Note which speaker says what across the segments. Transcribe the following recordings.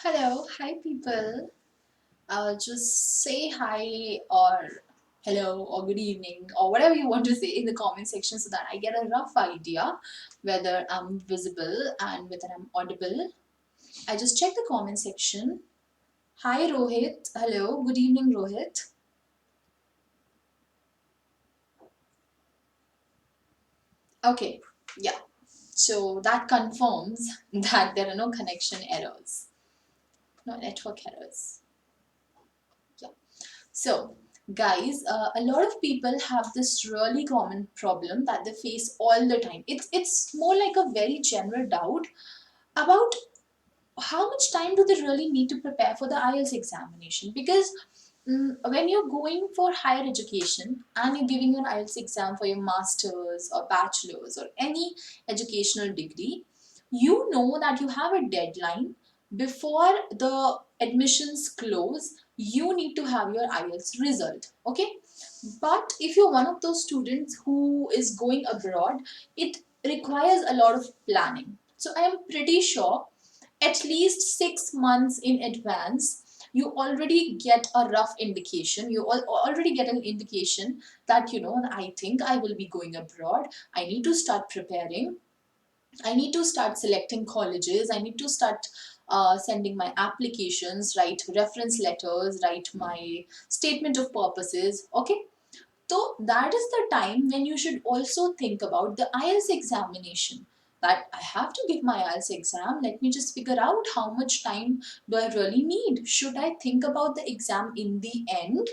Speaker 1: Hello, hi people. Just say hi or hello or good evening or whatever you want to say in the comment section so that I get a rough idea whether I'm visible and whether I'm audible. I just check the comment section. Hi Rohit. Hello, good evening Rohit. Okay, yeah. So that confirms that there are no connection errors, no network errors. Yeah. So, guys, a lot of people have this really common problem that they face all the time. It's more like a very general doubt about how much time do they really need to prepare for the IELTS examination, because when you're going for higher education and you're giving your IELTS exam for your master's or bachelor's or any educational degree, you know that you have a deadline before the admissions close. You need to have your IELTS result, okay? But if you're one of those students who is going abroad, it requires a lot of planning. So I am pretty sure at least 6 months in advance you already get a rough indication. You already get an indication that, I think I will be going abroad. I need to start preparing. I need to start selecting colleges. I need to start sending my applications, write reference letters, write my statement of purposes. Okay, so that is the time when you should also think about the IELTS examination. That I have to give my IELTS exam. Let me just figure out how much time do I really need. Should I think about the exam in the end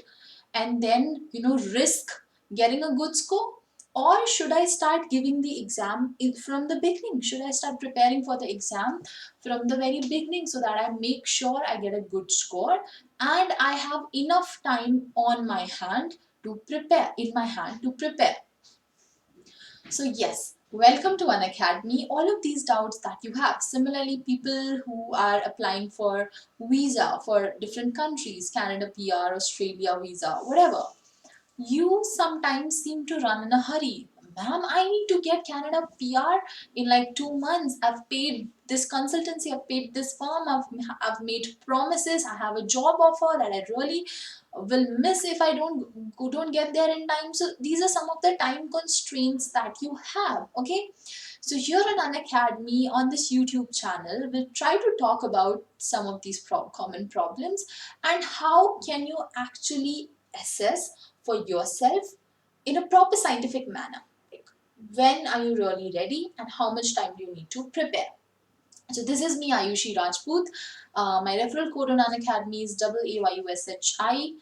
Speaker 1: and then, risk getting a good score? Or should I start giving the exam from the beginning? Should I start preparing for the exam from the very beginning so that I make sure I get a good score and I have enough time on my hand to prepare, in my hand to prepare? So yes, welcome to Unacademy. All of these doubts that you have. Similarly, people who are applying for visa for different countries, Canada PR, Australia visa, whatever, you sometimes seem to run in a hurry. Ma'am, I need to get Canada PR in like 2 months. I've paid this consultancy, I've paid this firm, I've made promises, I have a job offer that I really will miss if I don't get there in time. So these are some of the time constraints that you have. Okay, so here on Unacademy on this YouTube channel, we'll try to talk about some of these common problems and how can you actually assess for yourself in a proper scientific manner. Like, when are you really ready and how much time do you need to prepare? So this is me, Aayushi Rajput. My referral code on Unacademy is AAYUSHI.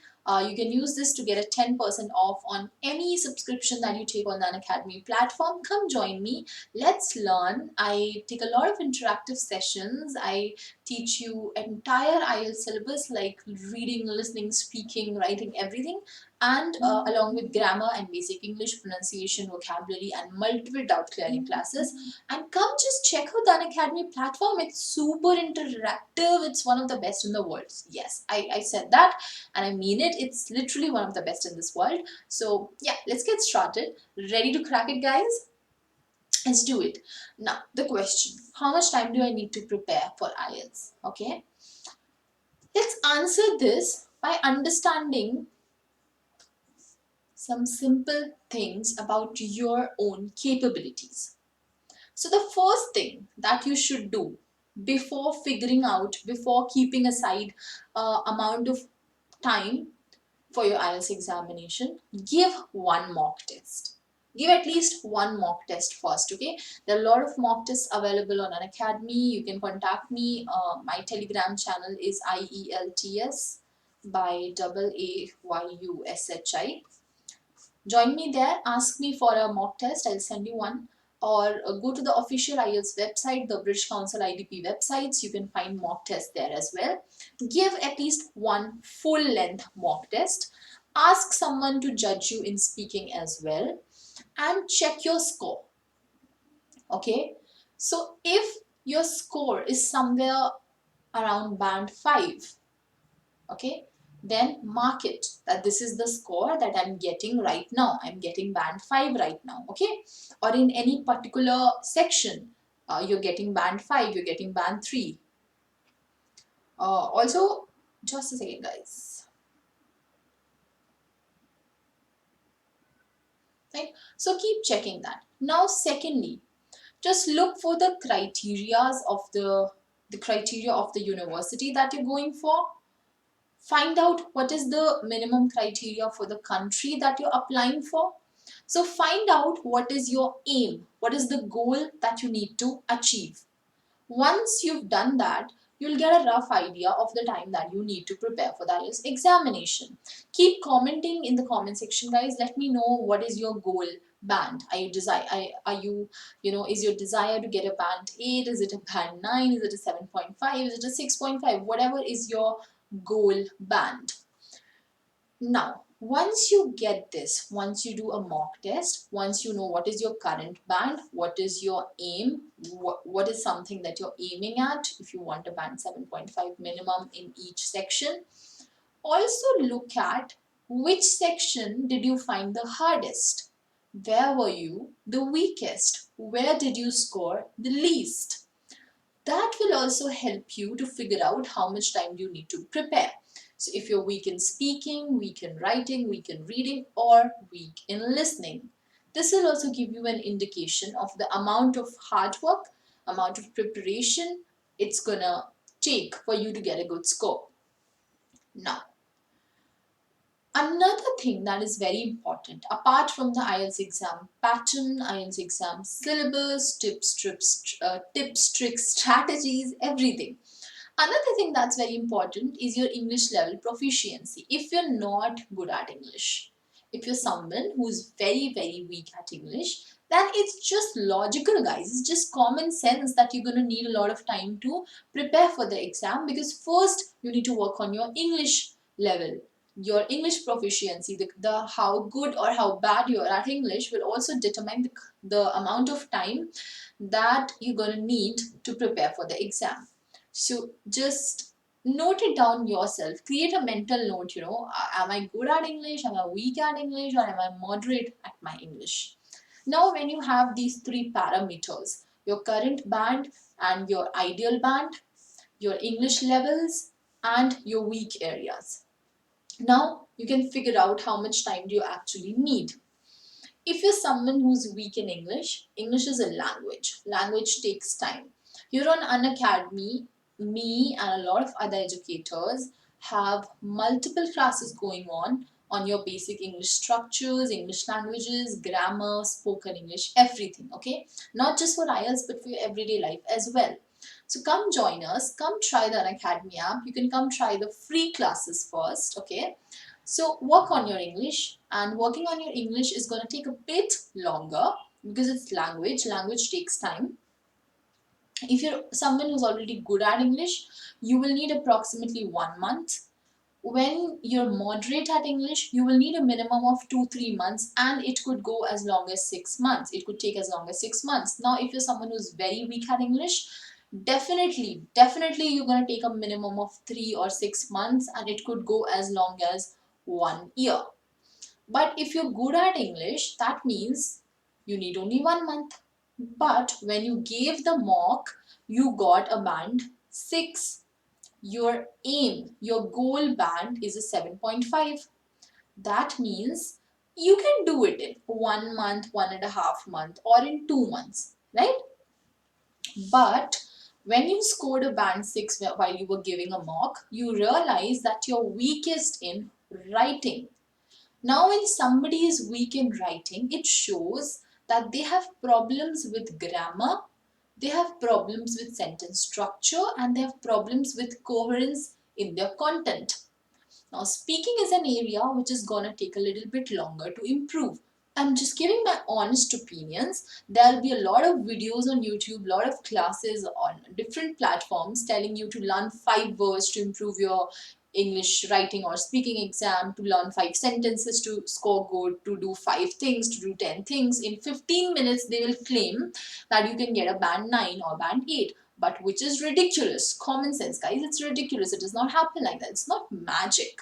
Speaker 1: You can use this to get a 10% off on any subscription that you take on the Unacademy platform. Come join me. Let's learn. I take a lot of interactive sessions. I teach you entire IELTS syllabus like reading, listening, speaking, writing, everything, and along with grammar and basic English pronunciation, vocabulary, and multiple doubt clearing classes. And come just check out the Unacademy platform. It's super interactive. It's one of the best in the world. Yes, I said that and I mean it. It's literally one of the best in this world. So yeah, let's get started. Ready to crack it, guys? Let's do it. Now, the question, how much time do I need to prepare for IELTS? Okay, let's answer this by understanding some simple things about your own capabilities. So, the first thing that you should do before figuring out, before keeping aside amount of time for your IELTS examination, give one mock test. Give at least one mock test first, okay? There are a lot of mock tests available on Unacademy. You can contact me. My Telegram channel is IELTS by AAYUSHI. Join me there, ask me for a mock test, I'll send you one. Or go to the official IELTS website, the British Council IDP websites. You can find mock tests there as well. Give at least one full length mock test. Ask someone to judge you in speaking as well. And check your score. Okay. So if your score is somewhere around band 5, okay, then mark it that this is the score that I'm getting right now. I'm getting band 5 right now, okay? Or in any particular section, you're getting band 5, you're getting band 3. Also, just a second, guys. Right? So keep checking that. Now, secondly, just look for the criterias of the criteria of the university that you're going for. Find out what is the minimum criteria for the country that you're applying for. So find out what is your aim, what is the goal that you need to achieve. Once you've done that, you'll get a rough idea of the time that you need to prepare for the IELTS examination. Keep commenting in the comment section, guys. Let me know what is your goal band. Are you are you, is your desire to get a band 8? Is it a band 9? Is it a 7.5? Is it a 6.5? Whatever is your goal band. Now, once you get this, once you do a mock test, once you know what is your current band, what is your aim, what is something that you're aiming at, if you want a band 7.5 minimum in each section, also look at which section did you find the hardest, where were you the weakest, where did you score the least. That will also help you to figure out how much time you need to prepare. So if you're weak in speaking, weak in writing, weak in reading, or weak in listening, this will also give you an indication of the amount of hard work, amount of preparation it's gonna take for you to get a good score. Now, another thing that is very important, apart from the IELTS exam pattern, IELTS exam syllabus, tips, tricks, strategies, everything. Another thing that's very important is your English level proficiency. If you're not good at English, if you're someone who's very, very weak at English, then it's just logical, guys. It's just common sense that you're going to need a lot of time to prepare for the exam, because first you need to work on your English level. Your English proficiency, the how good or how bad you are at English will also determine the amount of time that you're going to need to prepare for the exam. So just note it down yourself. Create a mental note, am I good at English? Am I weak at English? Or am I moderate at my English? Now, when you have these three parameters, your current band and your ideal band, your English levels, and your weak areas. Now, you can figure out how much time do you actually need. If you're someone who's weak in English, English is a language. Language takes time. Here on Unacademy, me and a lot of other educators have multiple classes going on your basic English structures, English languages, grammar, spoken English, everything, okay? Not just for IELTS, but for your everyday life as well. So come join us, come try the Unacademy app. You can come try the free classes first, okay? So work on your English, and working on your English is going to take a bit longer because it's language. Language takes time. If you're someone who's already good at English, you will need approximately 1 month. When you're moderate at English, you will need a minimum of 2-3 months, and it could go as long as 6 months. It could take as long as 6 months. Now, if you're someone who's very weak at English, definitely you're going to take a minimum of 3 or 6 months, and it could go as long as 1 year. But if you're good at English, that means you need only 1 month. But when you gave the mock, you got a band 6. Your aim, your goal band is a 7.5. That means you can do it in 1 month, 1.5 months, or in 2 months, right? But when you scored a band 6 while you were giving a mock, you realize that you're weakest in writing. Now, when somebody is weak in writing, it shows that they have problems with grammar, they have problems with sentence structure, and they have problems with coherence in their content. Now, speaking is an area which is gonna take a little bit longer to improve. I'm just giving my honest opinions. There'll be a lot of videos on YouTube, a lot of classes on different platforms telling you to learn 5 words to improve your English writing or speaking exam, to learn 5 sentences to score good, to do 5 things, to do 10 things. In 15 minutes, they will claim that you can get a band 9 or band 8. But which is ridiculous. Common sense, guys, it's ridiculous. It does not happen like that. It's not magic.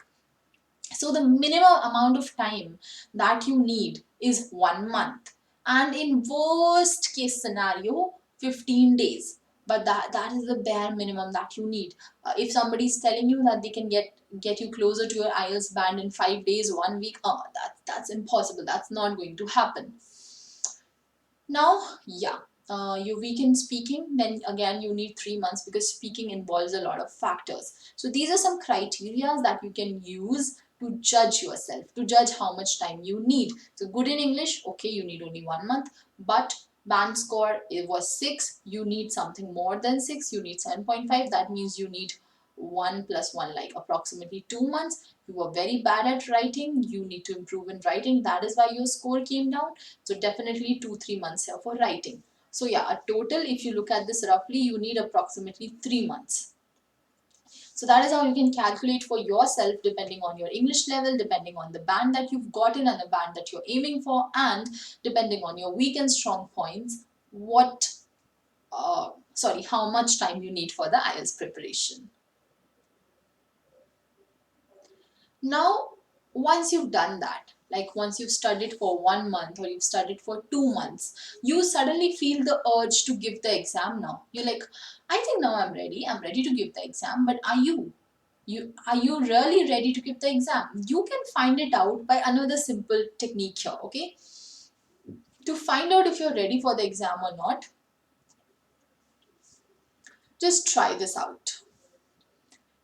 Speaker 1: So the minimum amount of time that you need is 1 month. And in worst case scenario, 15 days. but that is the bare minimum that you need. If somebody is telling you that they can get you closer to your IELTS band in 5 days, 1 week, that's impossible. That's not going to happen. Now, yeah, you're weak in speaking, then again you need 3 months, because speaking involves a lot of factors. So these are some criteria that you can use to judge yourself, to judge how much time you need. So good in English, okay, you need only 1 month, but band score, it was 6, you need something more than 6, you need 7.5, that means you need 1 plus 1, like approximately 2 months. You were very bad at writing, you need to improve in writing, that is why your score came down. So definitely 2-3 months here for writing. So yeah, a total, if you look at this roughly, you need approximately 3 months. So that is how you can calculate for yourself, depending on your English level, depending on the band that you've gotten and the band that you're aiming for, and depending on your weak and strong points, how much time you need for the IELTS preparation. Now, once you've done that, like once you've studied for 1 month or you've studied for 2 months, you suddenly feel the urge to give the exam now. You're like, I think now I'm ready. I'm ready to give the exam. But are you? Are you really ready to give the exam? You can find it out by another simple technique here, okay? To find out if you're ready for the exam or not, just try this out.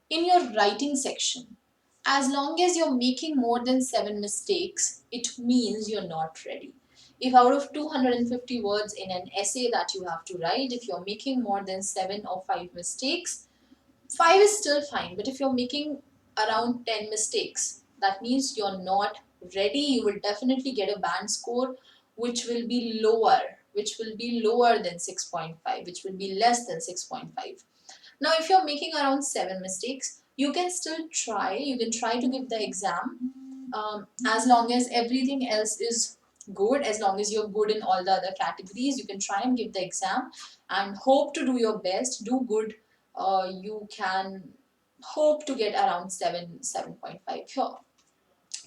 Speaker 1: In your writing section, as long as you're making more than 7 mistakes, it means you're not ready. If out of 250 words in an essay that you have to write, if you're making more than 7 or 5 mistakes, 5 is still fine. But if you're making around 10 mistakes, that means you're not ready. You will definitely get a band score which will be lower than 6.5, which will be less than 6.5. Now, if you're making around 7 mistakes, you can still try. You can try to give the exam, as long as everything else is good, as long as you're good in all the other categories. You can try and give the exam and hope to do your best, do good. You can hope to get around 7.5 here.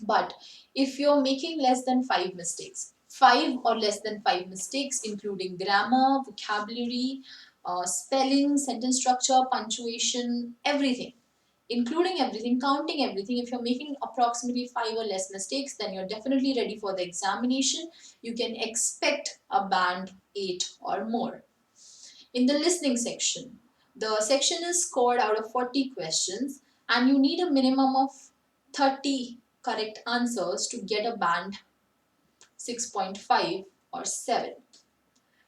Speaker 1: But if you're making less than 5 mistakes, 5 or less than 5 mistakes, including grammar, vocabulary, spelling, sentence structure, punctuation, everything, including everything, counting everything, if you're making approximately 5 or less mistakes, then you're definitely ready for the examination. You can expect a band 8 or more. In the listening section, the section is scored out of 40 questions, and you need a minimum of 30 correct answers to get a band 6.5 or 7.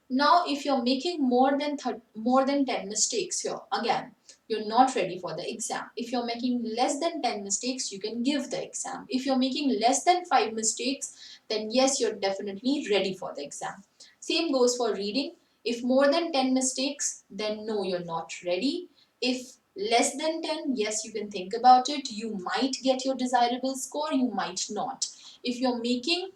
Speaker 1: Now, if you're making more than 10 mistakes here, again, you're not ready for the exam. If you're making less than 10 mistakes, you can give the exam. If you're making less than 5 mistakes, then yes, you're definitely ready for the exam. Same goes for reading. If more than 10 mistakes, then no, you're not ready. If less than 10, yes, you can think about it. You might get your desirable score, you might not. If you're making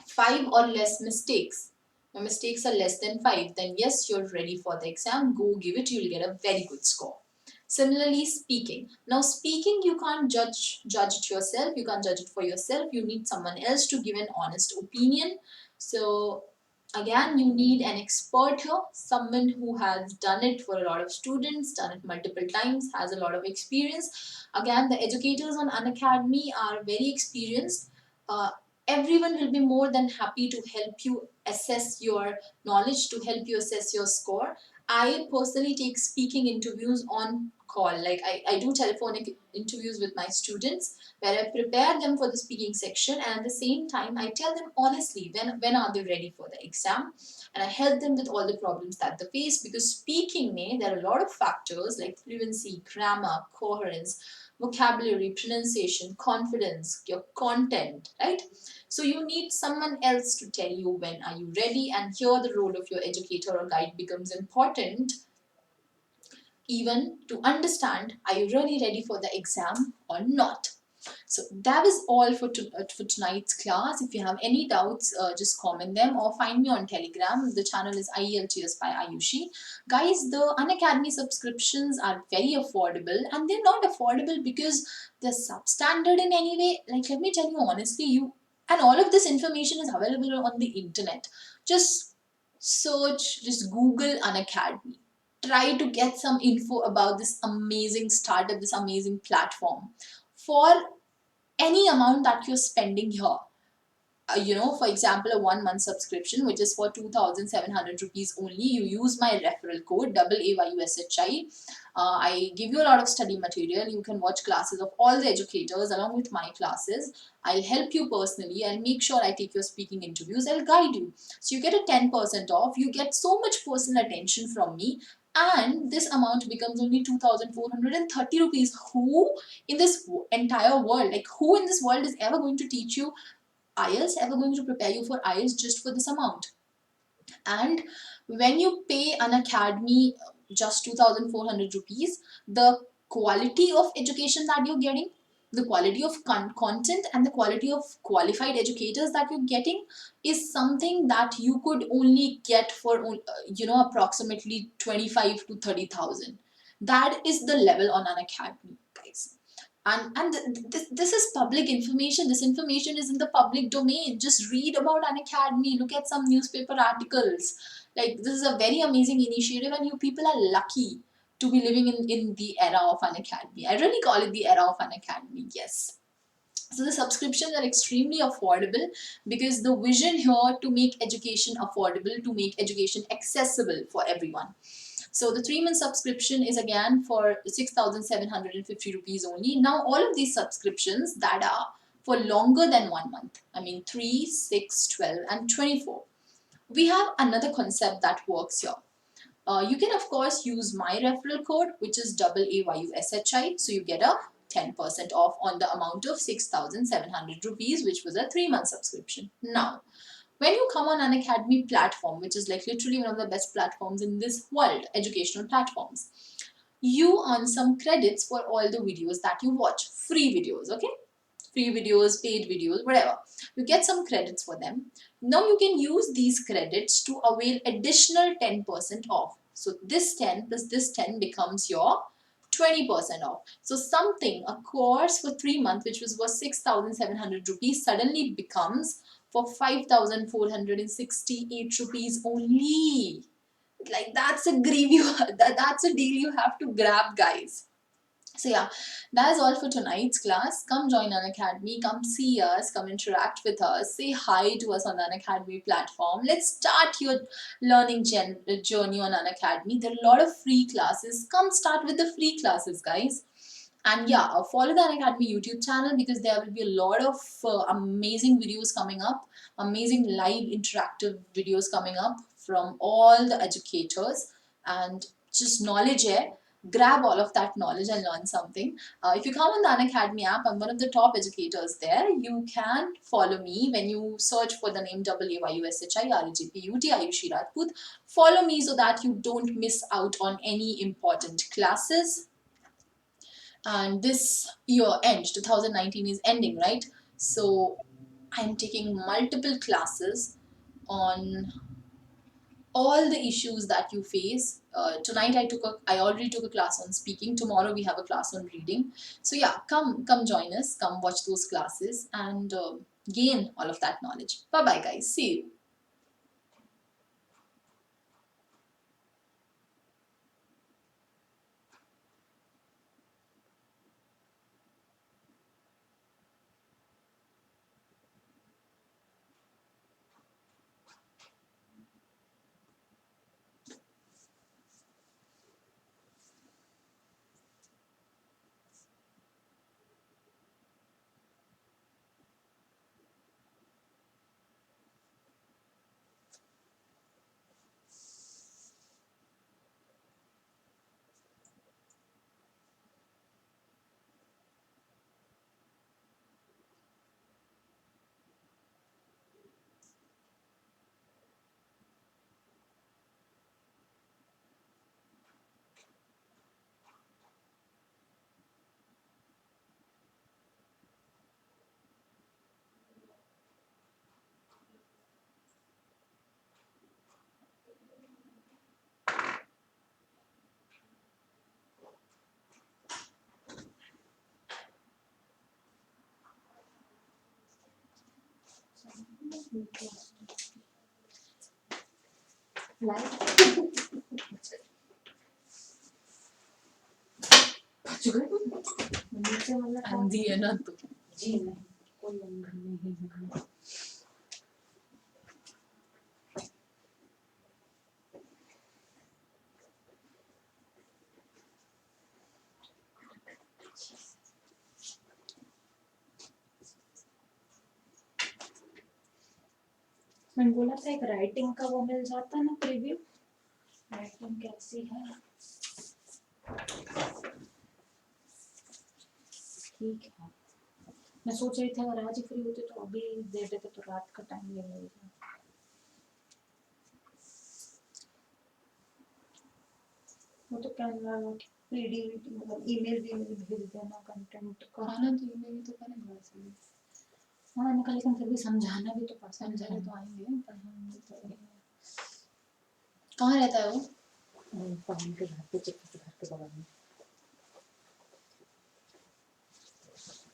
Speaker 1: 5 or less mistakes, your mistakes are less than 5, then yes, you're ready for the exam. Go give it, you'll get a very good score. Similarly, speaking. Now, speaking, you can't judge it yourself. You can't judge it for yourself. You need someone else to give an honest opinion. So, again, you need an expert here, someone who has done it for a lot of students, done it multiple times, has a lot of experience. Again, the educators on Unacademy are very experienced. Uh, Everyone will be more than happy to help you assess your knowledge, to help you assess your score. I personally take speaking interviews on call. Like I do telephonic interviews with my students where I prepare them for the speaking section, and at the same time I tell them honestly when are they ready for the exam, and I help them with all the problems that they face. Because speaking, there are a lot of factors like fluency, grammar, coherence, vocabulary, pronunciation, confidence, your content, right? So you need someone else to tell you when are you ready, and here the role of your educator or guide becomes important, even to understand are you really ready for the exam or not. So that is all for tonight's class. If you have any doubts, just comment them or find me on Telegram. The channel is IELTS by Aayushi. Guys, the Unacademy subscriptions are very affordable, and they're not affordable because they're substandard in any way. Like, let me tell you honestly, and all of this information is available on the internet. Just search, just Google Unacademy. try to get some info about this amazing startup, this amazing platform. For any amount that you're spending here, for example, a 1 month subscription, which is for 2,700 rupees only. You use my referral code AAYUSHI. I give you a lot of study material. You can watch classes of all the educators along with my classes. I'll help you personally. I'll make sure I take your speaking interviews. I'll guide you. So you get a 10% off. You get so much personal attention from me. And this amount becomes only 2,430 rupees. Who in this entire world, like who in this world is ever going to teach you IELTS, ever going to prepare you for IELTS just for this amount? And when you pay Unacademy just 2,400 rupees, the quality of education that you're getting, the quality of content and the quality of qualified educators that you're getting is something that you could only get for approximately 25 to 30,000. That is the level on Unacademy, guys. And this is public information. This information is in the public domain. Just read about Unacademy, look at some newspaper articles. Like, this is a very amazing initiative, and you people are lucky to be living in the era of Unacademy. I really call it the era of Unacademy, yes. So the subscriptions are extremely affordable because the vision here to make education affordable, to make education accessible for everyone. So the 3 month subscription is again for 6,750 rupees only. Now all of these subscriptions that are for longer than 1 month, I mean 3, 6, 12 and 24. We have another concept that works here. You can of course use my referral code, which is AAYUSHI. So you get a 10% off on the amount of 6,700 rupees, which was a 3 month subscription. Now, when you come on Unacademy platform, which is like literally one of the best platforms in this world, educational platforms, you earn some credits for all the videos that you watch. Free videos, okay? Free videos, paid videos, whatever. You get some credits for them. Now you can use these credits to avail additional 10% off. So this 10 plus this 10 becomes your 20% off. So something, a course for 3 months, which was worth 6,700 rupees, suddenly becomes for 5,468 rupees only. Like, that's a that's a deal you have to grab, guys. So yeah, that is all for tonight's class. Come join Unacademy, come see us, come interact with us, say hi to us on the Unacademy platform. Let's start your learning journey on Unacademy. There are a lot of free classes. Come start with the free classes, guys. And yeah, follow the Unacademy YouTube channel because there will be a lot of amazing videos coming up, amazing live interactive videos coming up from all the educators, and just knowledge here. Grab all of that knowledge and learn something. If you come on the Unacademy app, I'm one of the top educators there. You can follow me when you search for the name AAYUSHI RAJPUT Aayushi Rajput. Follow me so that you don't miss out on any important classes. And this year end 2019 is ending, right? So I'm taking multiple classes on all the issues that you face. Tonight I already took a class on speaking. Tomorrow we have a class on reading. So yeah, come join us, come watch those classes and gain all of that knowledge. Bye bye, guys, see you. Like
Speaker 2: नीचे वाला
Speaker 1: अंधी है ना तू।
Speaker 2: जी नहीं, कोई अंधा नहीं है। मैंने बोला था एक राइटिंग का वो मिल जाता ना प्रीव्यू, राइटिंग कैसी है। ठीक है, मैं सोच रही थी अगर आज ही फ्री होती तो अभी दे देते तो रात का टाइम ले लेगा। वो तो कहना पीडी मतलब ईमेल भी भेज देना कंटेंट का।
Speaker 1: हाँ ना, तो ईमेल तो करेंगे वैसे भी।
Speaker 2: हाँ मैंने कहा लेकिन फिर भी समझाना भी तो पड़ता है।
Speaker 1: समझाने तो आएंगे, पढ़ाएंगे तो। कहाँ रहता है वो?
Speaker 2: पहन के घर पे, चिप्स के घर के बगल में।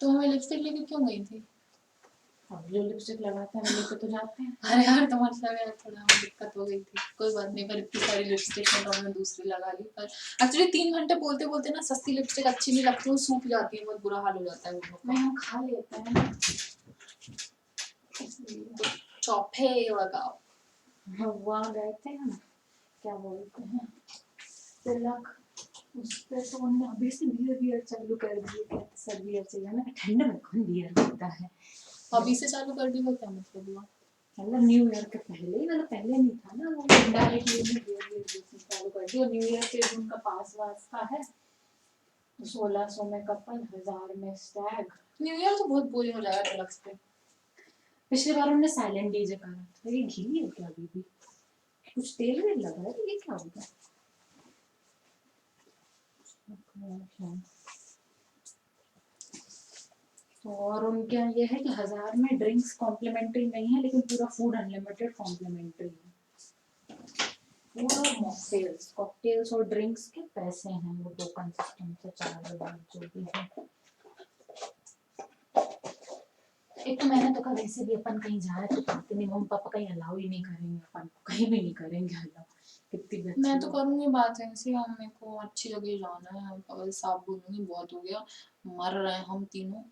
Speaker 1: तो हमें लिपस्टिक लेके क्यों गई थी?
Speaker 2: अब जो लिपस्टिक लगाते हैं लेके तो जाते हैं।
Speaker 1: अरे यार तो मतलब यार थोड़ा दिक्कत हो गई थी, कोई बात नहीं, पर इतनी सारी लिपस्टिक में तो हमने दूसरी लगा ली। पर एक्चुअली 3 घंटे बोलते बोलते ना सस्ती लिपस्टिक अच्छी नहीं लगती, वो सूख जाती है, बहुत बुरा हाल हो जाता है वो लोग
Speaker 2: नहीं हम खा लेते हैं।
Speaker 1: का। चौफे लगाओ।
Speaker 2: वहाँ गए थे हम, क्या बोलते हैं तिलक, उस पे तो उन्होंने अभी से बियर चालू कर दिए, कहते सर बियर चाहिए ना, ठंड में कौन बियर पीता है।
Speaker 1: अभी से चालू कर दी, वो क्या मतलब हुआ?
Speaker 2: मतलब न्यू ईयर के पहले ही, मतलब पहले नहीं था ना, वो डायरेक्टली बियर चालू कर दी। और न्यू ईयर के उनका पास वास का है, 1600 में कपल, 1000 में स्टैग।
Speaker 1: न्यू ईयर तो बहुत बोरिंग हो जाएगा तिलक पे।
Speaker 2: पिछली बार उन्होंने साइलेंट डीजे करा था, ये घी है क्या अभी भी? कुछ तेल वेल लगा है, ये क्या होगा? और उनके यहाँ ये है कि 1000 में ड्रिंक्स कॉम्प्लीमेंट्री नहीं है, लेकिन पूरा फूड अनलिमिटेड कॉम्प्लीमेंट्री है। पूरा मॉकटेल्स, कॉकटेल्स और ड्रिंक्स के पैसे हैं, वो टोकन सिस्टम से 4000 जो भी है। एक तो मैंने तो कहा वैसे भी अपन कहीं जा रहे तो कहते नहीं, मम्मी पापा कहीं अलाउ ही नहीं करेंगे, अपन कहीं भी नहीं करेंगे अलाउ। कितनी
Speaker 1: मैं तो करूंगी बात ऐसी, हम मेरे को अच्छी जगह जाना है, अगर साफ बोलूंगी बहुत हो गया, मर रहे हैं हम तीनों।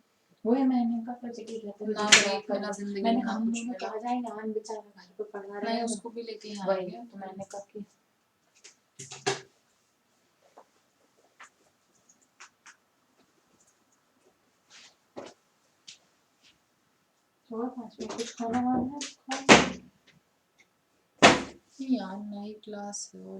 Speaker 2: वो है मैंने कहा पर जगह रहते हैं
Speaker 1: ना ब्रेक में, ना जिंदगी
Speaker 2: मैंने
Speaker 1: में,
Speaker 2: कहा
Speaker 1: ना
Speaker 2: हम
Speaker 1: कुछ
Speaker 2: दोनों तो
Speaker 1: मिला।
Speaker 2: आ जाएंगे, आन बेचारा घर पे पढ़ा रहे
Speaker 1: नहीं
Speaker 2: हैं,
Speaker 1: उसको भी लेके ही
Speaker 2: वही
Speaker 1: आएंगे।
Speaker 2: तो मैंने कहा कि थोड़ा 5 मिनट कुछ खाना वाना है
Speaker 1: यार नई क्लास है।